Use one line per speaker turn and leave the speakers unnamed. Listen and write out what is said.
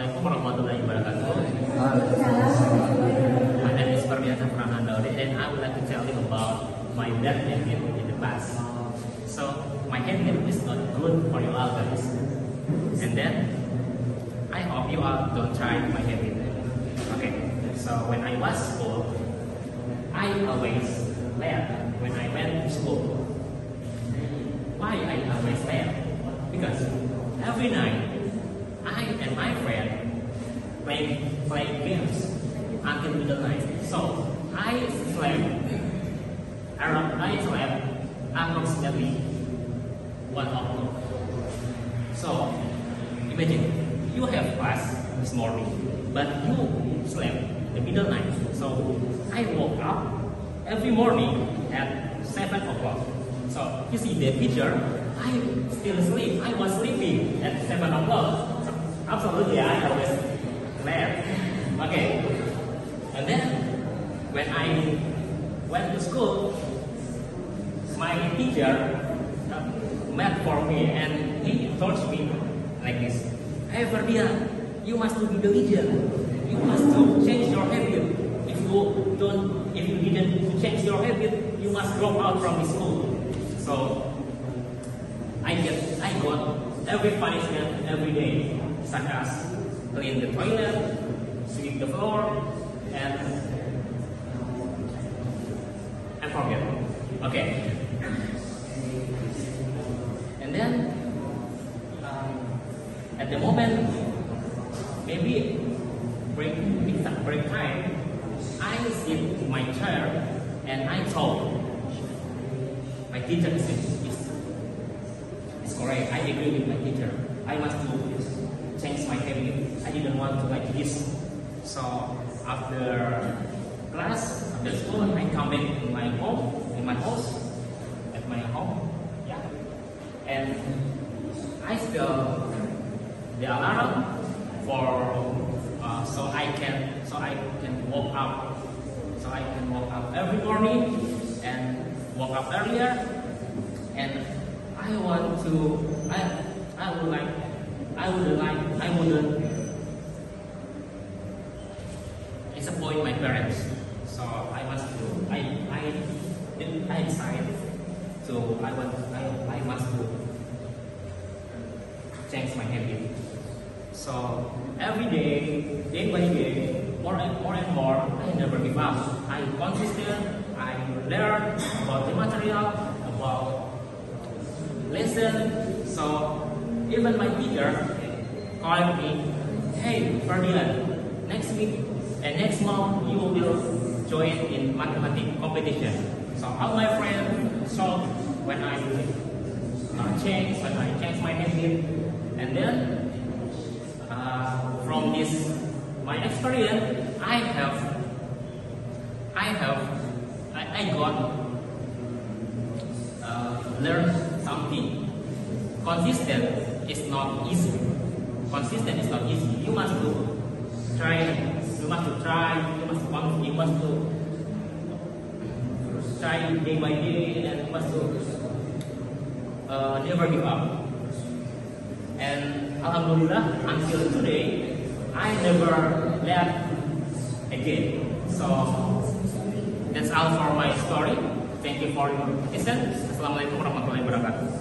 Assalamualaikum warahmatullahi wabarakatuh. My name is Fardiansyah Pranandawde, and I would like to tell you about my bad habit in the past. So my habit is not good for you all guys, and then I hope you all don't try my habit. Okay, so when I was school, I always late when I went to school. Why I always late? Because every night I and my friend play games until midnight. So I slept approximately 1 hour. So imagine you have class this morning, but you slept in the middle night. So I woke up every morning at 7 o'clock. So you see the picture, I still asleep. I was sleeping at 7 o'clock. Absolutely, I always late. Okay, and then when I went to school, my teacher met for me and he told me like this: "Hey Ferdian, you must be diligent. You must to change your habit. If you didn't change your habit, you must drop out from the school." So I got every punishment every day, such as clean the toilet, sweep the floor, and forget. Okay. And then at the moment, maybe break time, I sit in my chair and I told my teacher, it's correct. I agree with my teacher. I must do this, change my habit. I didn't want to like this. So after class, after school, I come back in my house, at my home, yeah, and I still the alarm for so I can wake up every morning and wake up earlier, and I wouldn't disappoint my parents. So I decided I must change my habit. So every day by day, more and more, I never give up. I consistent. I learn about the material, about lesson. So even my teacher called me, "Hey Ferdinand, next week and next month you will join in mathematics competition." So all my friends saw when I change my habit, and then from this my experience, I got learn something. Consistent is not easy. You must try. You must try day by day, and you must never give up. And alhamdulillah, until today, I never left again. So that's all for my story. Thank you for your attention. Assalamualaikum warahmatullahi wabarakatuh.